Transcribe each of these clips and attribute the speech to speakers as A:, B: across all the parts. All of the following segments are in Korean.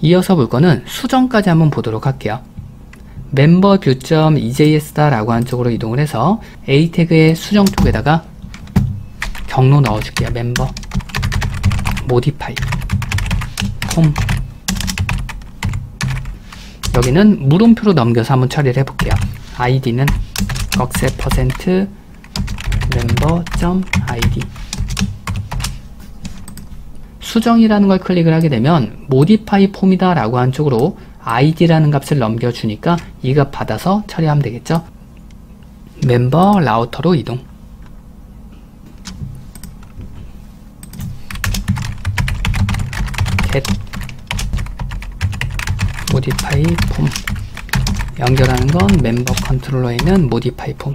A: 이어서 볼 거는 수정까지 한번 보도록 할게요. memberview.ejs다 라고 하는 쪽으로 이동을 해서 A 태그의 수정 쪽에다가 경로 넣어줄게요. member modify 폼. 여기는 물음표로 넘겨서 한번 처리를 해볼게요. id는 꺽쇠 %member.id. 수정이라는 걸 클릭을 하게 되면 modify 폼이다 라고 하는 쪽으로 id라는 값을 넘겨주니까 이 값 받아서 처리하면 되겠죠. 멤버 라우터로 이동. get modify 폼. 연결하는 건 멤버 컨트롤러에 있는 modify 폼.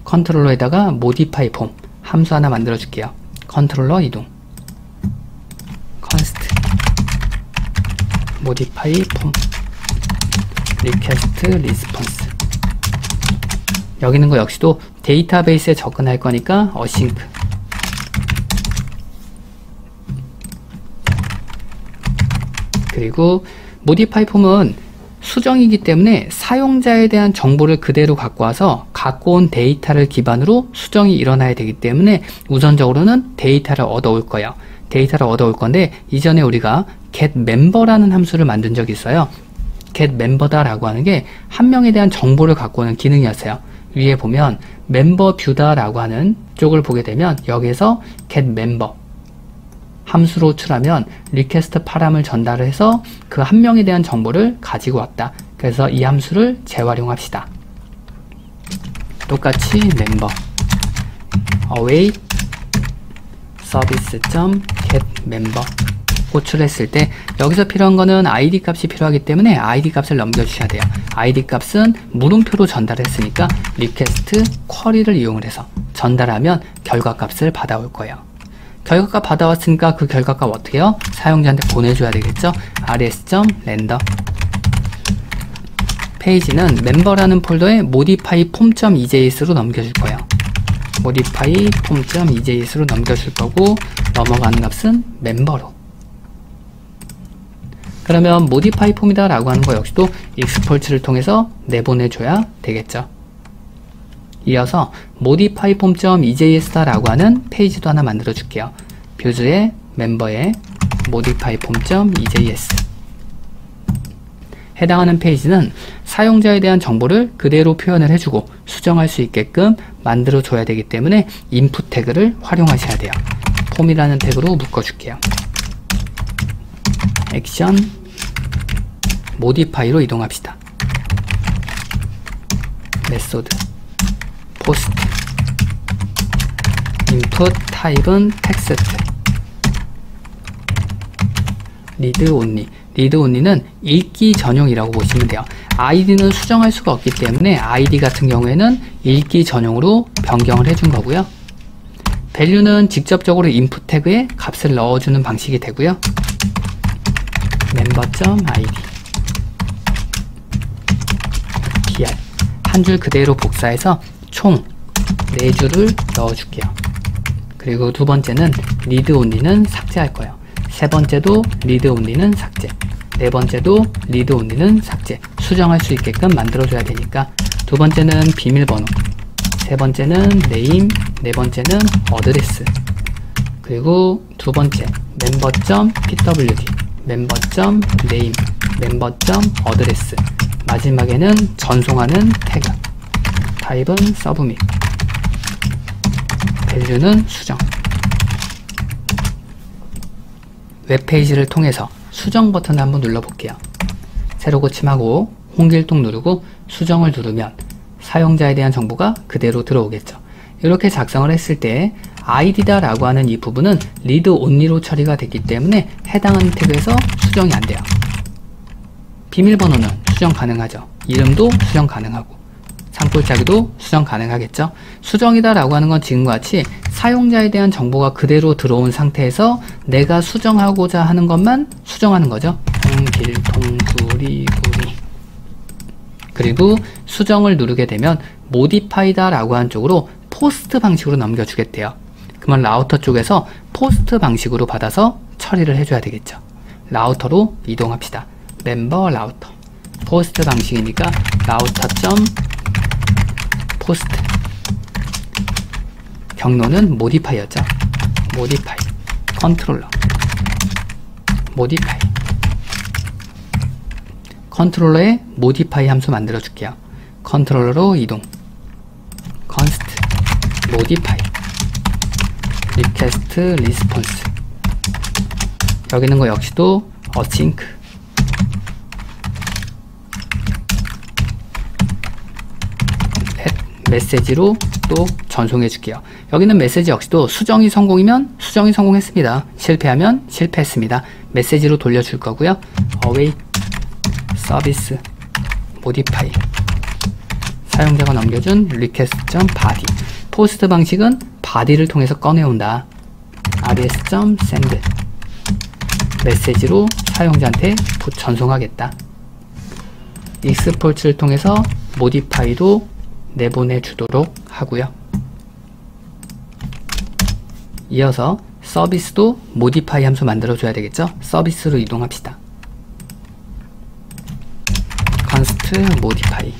A: 컨트롤러에다가 modify 폼 함수 하나 만들어 줄게요. 컨트롤러 이동. const modify 폼 request response. 여기 있는 거 역시도 데이터베이스에 접근할 거니까 async. 그리고 modify 폼은 수정이기 때문에 사용자에 대한 정보를 그대로 갖고 와서 갖고 온 데이터를 기반으로 수정이 일어나야 되기 때문에 우선적으로는 데이터를 얻어올 거예요. 데이터를 얻어올 건데 이전에 우리가 getMember라는 함수를 만든 적이 있어요. getMember다 라고 하는 게 한 명에 대한 정보를 갖고 오는 기능이었어요. 위에 보면 memberview다 라고 하는 쪽을 보게 되면 여기에서 getMember 함수로 호출하면 리퀘스트 파람을 전달을 해서 그 한 명에 대한 정보를 가지고 왔다. 그래서 이 함수를 재활용합시다. 똑같이 member await service.getMember 호출했을 때 여기서 필요한 거는 id 값이 필요하기 때문에 id 값을 넘겨주셔야 돼요. id 값은 물음표로 전달했으니까 리퀘스트 쿼리를 이용을 해서 전달하면 결과값을 받아올 거예요. 결과값 받아왔으니까 그 결과값 어떻게 해요? 사용자한테 보내줘야 되겠죠? rs.render 페이지는 member라는 폴더에 modify form.ejs로 넘겨줄 거예요. modify form.ejs로 넘겨줄 거고 넘어가는 값은 member로. 그러면 modify 폼이다 라고 하는 거 역시도 export를 통해서 내보내줘야 되겠죠. 이어서 modify form.ejs다 라고 하는 페이지도 하나 만들어 줄게요. 뷰즈의 멤버에 modify form.ejs 해당하는 페이지는 사용자에 대한 정보를 그대로 표현을 해주고 수정할 수 있게끔 만들어 줘야 되기 때문에 input 태그를 활용하셔야 돼요. 폼이라는 태그로 묶어줄게요. 액션 modify로 이동합시다. 메소드 post input 타입은 텍스트 read only. read only는 읽기 전용이라고 보시면 돼요. id는 수정할 수가 없기 때문에 id 같은 경우에는 읽기 전용으로 변경을 해준 거고요. value는 직접적으로 input 태그에 값을 넣어주는 방식이 되고요. member.id br 한 줄 그대로 복사해서 총 4줄을 넣어줄게요. 그리고 두 번째는 read only는 삭제할 거예요. 세 번째도 read only는 삭제, 네 번째도 read only는 삭제. 수정할 수 있게끔 만들어줘야 되니까 두 번째는 비밀번호, 세 번째는 name, 네 번째는 address, 그리고 두 번째 member.pwd, member.name, member.address, 마지막에는 전송하는 태그, 타입은 submit, value는 수정. 웹페이지를 통해서 수정 버튼을 한번 눌러볼게요. 새로 고침하고 홍길동 누르고 수정을 누르면 사용자에 대한 정보가 그대로 들어오겠죠. 이렇게 작성을 했을 때 id다 라고 하는 이 부분은 read only로 처리가 됐기 때문에 해당하는 태그에서 수정이 안 돼요. 비밀번호는 수정 가능하죠. 이름도 수정 가능하고 산골짜기도 수정 가능하겠죠. 수정이다 라고 하는 건 지금과 같이 사용자에 대한 정보가 그대로 들어온 상태에서 내가 수정하고자 하는 것만 수정하는 거죠. 홍길동 구리구리. 그리고 수정을 누르게 되면 modify다 라고 하는 쪽으로 포스트 방식으로 넘겨주겠대요. 그러면 라우터 쪽에서 포스트 방식으로 받아서 처리를 해줘야 되겠죠. 라우터로 이동합시다. 멤버 라우터. 포스트 방식이니까 라우터.포스트. 경로는 모디파이였죠. 모디파이. 컨트롤러. 모디파이. 컨트롤러에 모디파이 함수 만들어 줄게요. 컨트롤러로 이동. const modify request response. 여기 있는 거 역시도 async. 메시지로 또 전송해 줄게요. 여기는 메시지 역시도 수정이 성공이면 수정이 성공했습니다. 실패하면 실패했습니다. 메시지로 돌려줄 거고요. await 서비스 modify. 사용자가 넘겨준 request.body. 포스트 방식은 body를 통해서 꺼내온다. rs.send. 메시지로 사용자한테 전송하겠다. export를 통해서 modify도 내보내주도록 하고요. 이어서 서비스도 modify 함수 만들어줘야 되겠죠. 서비스로 이동합시다. const modify.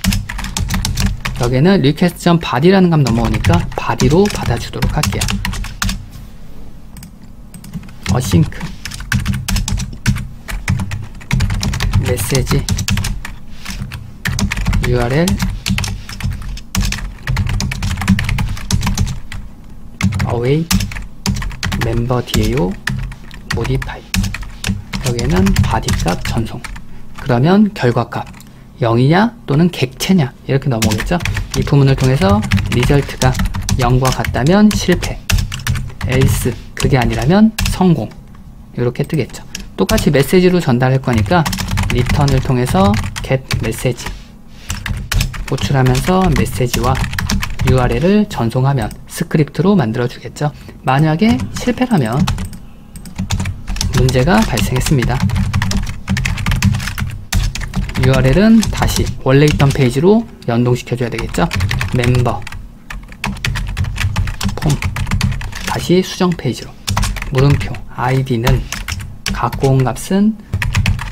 A: 여기는 request.body라는 값 넘어오니까 body로 받아주도록 할게요. async 메시지 url await member DAO modify. 여기에는 body 값 전송. 그러면 결과값 0이냐 또는 객체냐 이렇게 넘어오겠죠. 이 부분을 통해서 리절트가 0과 같다면 실패, else 그게 아니라면 성공 이렇게 뜨겠죠. 똑같이 메시지로 전달할 거니까 return을 통해서 get message 호출하면서 메시지와 URL을 전송하면 스크립트로 만들어 주겠죠. 만약에 실패라면 문제가 발생했습니다. URL은 다시 원래 있던 페이지로 연동시켜 줘야 되겠죠. 멤버 폼 다시 수정 페이지로. 물음표 id는 갖고 온 값은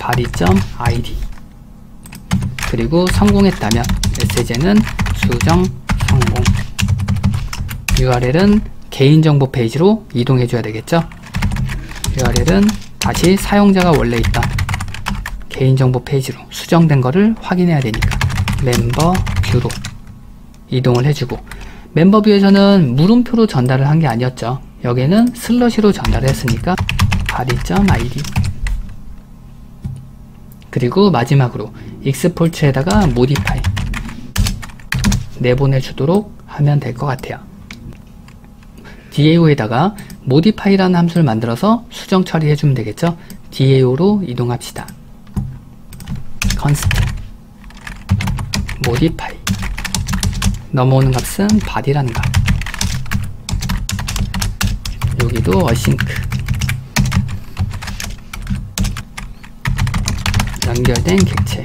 A: body.id. 그리고 성공했다면 메시지는 수정 성공. URL은 개인정보 페이지로 이동해 줘야 되겠죠. URL은 다시 사용자가 원래 있던 개인정보 페이지로 수정된 거를 확인해야 되니까 멤버 뷰로 이동을 해주고, 멤버 뷰에서는 물음표로 전달을 한 게 아니었죠. 여기에는 슬러시로 전달을 했으니까 body.id. 그리고 마지막으로 export에다가 modify 내보내주도록 하면 될 것 같아요. DAO에다가 modify라는 함수를 만들어서 수정 처리해주면 되겠죠. DAO로 이동합시다. const modify 넘어오는 값은 body라는 값. 여기도 async 연결된 객체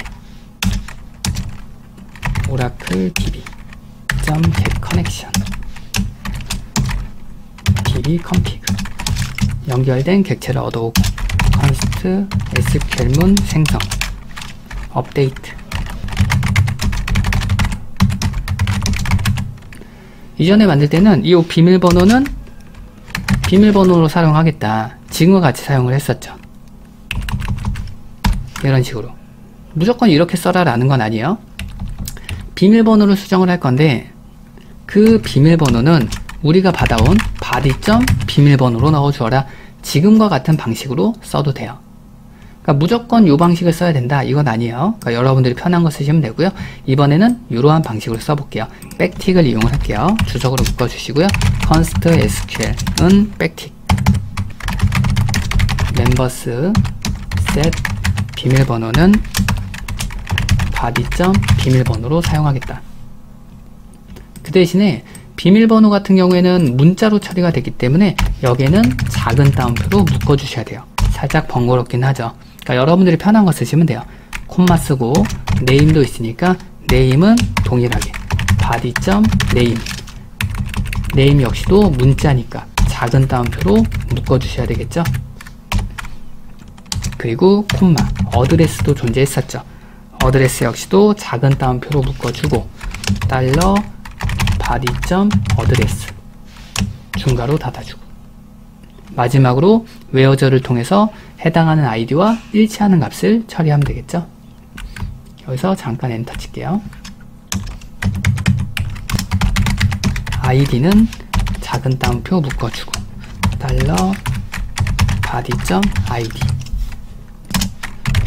A: oracle db get connection db config 연결된 객체를 얻어오고 const SQL문 생성 업데이트. 이전에 만들 때는 이 비밀번호는 비밀번호로 사용하겠다. 지금과 같이 사용을 했었죠. 이런 식으로 무조건 이렇게 써라 라는 건 아니에요. 비밀번호를 수정을 할 건데 그 비밀번호는 우리가 받아온 body.비밀번호로 넣어주어라. 지금과 같은 방식으로 써도 돼요. 그러니까 무조건 이 방식을 써야 된다 이건 아니에요. 그러니까 여러분들이 편한 거 쓰시면 되고요. 이번에는 이러한 방식으로 써볼게요. 백틱을 이용을 할게요. 주석으로 묶어주시고요. const SQL은 백틱 members set 비밀번호는 body.비밀번호로 사용하겠다. 그 대신에 비밀번호 같은 경우에는 문자로 처리가 되기 때문에 여기에는 작은 따옴표로 묶어주셔야 돼요. 살짝 번거롭긴 하죠. 그러니까 여러분들이 편한 거 쓰시면 돼요. 콤마 쓰고 name도 있으니까 name은 동일하게 body.name name 역시도 문자니까 작은 따옴표로 묶어주셔야 되겠죠. 그리고 콤마, 어드레스도 존재했었죠. 어드레스 역시도 작은 따옴표로 묶어주고 달러 body.address 중괄호 닫아주고 마지막으로 where저를 통해서 해당하는 아이디와 일치하는 값을 처리하면 되겠죠. 여기서 잠깐 엔터 칠게요. 아이디는 작은 따옴표 묶어주고 달러 body.id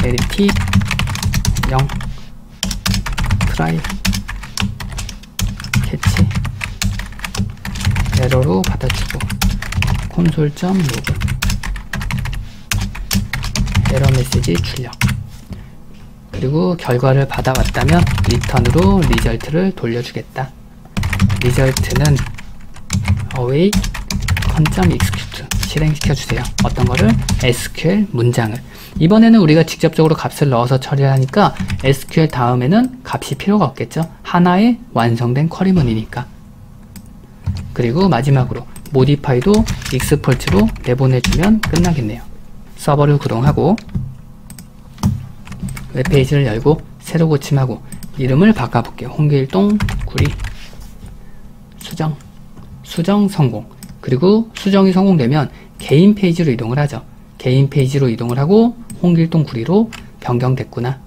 A: relative 0 try 캐치 에러로 받아주고 콘솔.로그 에러 메시지 출력 그리고 결과를 받아왔다면 리턴으로 리절트를 돌려주겠다. 리절트는 await con.execute 실행시켜주세요. 어떤 거를? SQL 문장을. 이번에는 우리가 직접적으로 값을 넣어서 처리하니까 SQL 다음에는 값이 필요가 없겠죠. 하나의 완성된 쿼리문이니까. 그리고 마지막으로 modify도 export로 내보내주면 끝나겠네요. 서버를 구동하고 웹페이지를 열고 새로 고침하고 이름을 바꿔볼게요. 홍길동 구리 수정 성공. 그리고 수정이 성공되면 개인 페이지로 이동을 하죠. 개인 페이지로 이동을 하고 홍길동 구리로 변경됐구나.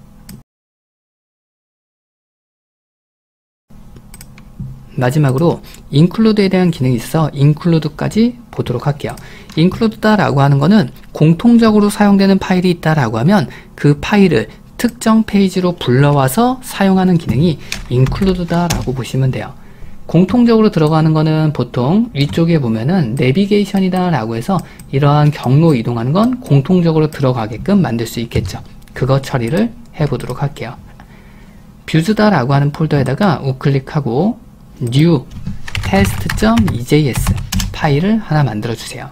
A: 마지막으로 include에 대한 기능이 있어 include까지 보도록 할게요. include다라고 하는 거는 공통적으로 사용되는 파일이 있다라고 하면 그 파일을 특정 페이지로 불러와서 사용하는 기능이 include다라고 보시면 돼요. 공통적으로 들어가는 거는 보통 위쪽에 보면은 내비게이션이다 라고 해서 이러한 경로 이동하는 건 공통적으로 들어가게끔 만들 수 있겠죠. 그거 처리를 해보도록 할게요. 뷰즈다 라고 하는 폴더에다가 우클릭하고 new test.ejs 파일을 하나 만들어 주세요.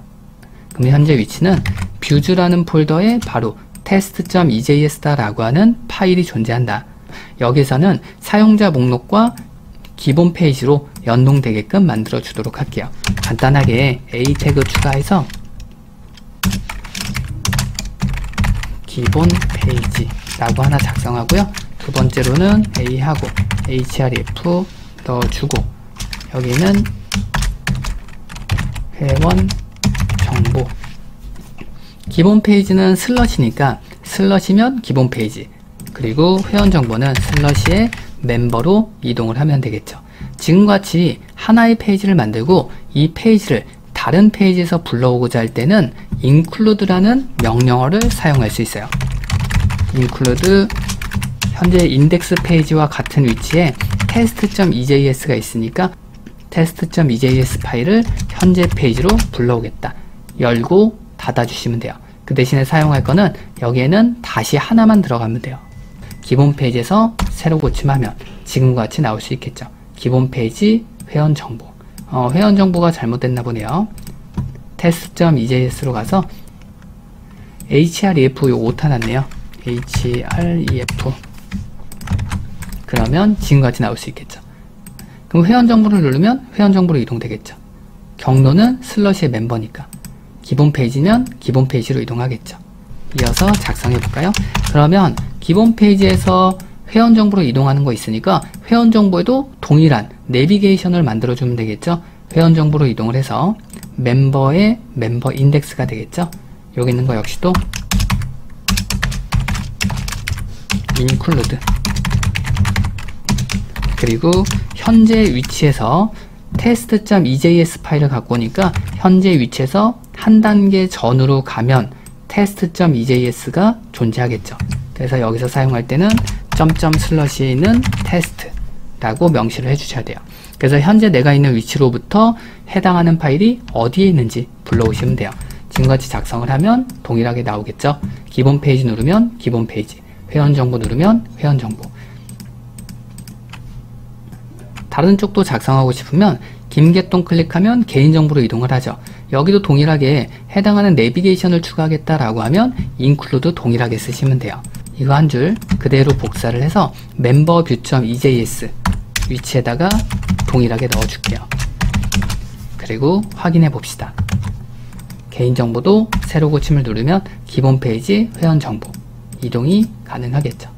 A: 그럼 현재 위치는 뷰즈라는 폴더에 바로 test.ejs다 라고 하는 파일이 존재한다. 여기서는 사용자 목록과 기본 페이지로 연동되게끔 만들어 주도록 할게요. 간단하게 a 태그 추가해서 기본 페이지 라고 하나 작성하고요. 두 번째로는 a 하고 href 넣어주고 여기는 회원 정보 기본 페이지는 슬러시니까 슬러시면 기본 페이지 그리고 회원 정보는 슬러시의 멤버로 이동을 하면 되겠죠. 지금같이 하나의 페이지를 만들고 이 페이지를 다른 페이지에서 불러오고자 할 때는 include라는 명령어를 사용할 수 있어요. include 현재 인덱스 페이지와 같은 위치에 test.ejs가 있으니까 test.ejs 파일을 현재 페이지로 불러오겠다. 열고 닫아주시면 돼요. 그 대신에 사용할 거는 여기에는 다시 하나만 들어가면 돼요. 기본 페이지에서 새로 고침하면 지금과 같이 나올 수 있겠죠. 기본 페이지 회원 정보 회원 정보가 잘못됐나 보네요. test.ejs로 가서 href 요거 오타 났네요. href 그러면 지금과 같이 나올 수 있겠죠. 그럼 회원 정보를 누르면 회원 정보로 이동되겠죠. 경로는 슬러시의 멤버니까 기본 페이지면 기본 페이지로 이동하겠죠. 이어서 작성해 볼까요? 그러면 기본 페이지에서 회원 정보로 이동하는 거 있으니까 회원 정보에도 동일한 내비게이션을 만들어 주면 되겠죠. 회원 정보로 이동을 해서 멤버의 멤버 인덱스가 되겠죠. 여기 있는 거 역시도 include 그리고 현재 위치에서 test.ejs 파일을 갖고 오니까 현재 위치에서 한 단계 전으로 가면 test.ejs가 존재하겠죠. 그래서 여기서 사용할 때는 점점 슬러시에 있는 test라고 명시를 해주셔야 돼요. 그래서 현재 내가 있는 위치로부터 해당하는 파일이 어디에 있는지 불러오시면 돼요. 지금같이 작성을 하면 동일하게 나오겠죠. 기본 페이지 누르면 기본 페이지, 회원 정보 누르면 회원 정보. 다른 쪽도 작성하고 싶으면 김개똥 클릭하면 개인정보로 이동을 하죠. 여기도 동일하게 해당하는 내비게이션을 추가하겠다라고 하면 include 동일하게 쓰시면 돼요. 이거 한 줄 그대로 복사를 해서 memberview.ejs 위치에다가 동일하게 넣어줄게요. 그리고 확인해 봅시다. 개인정보도 새로 고침을 누르면 기본 페이지 회원 정보 이동이 가능하겠죠.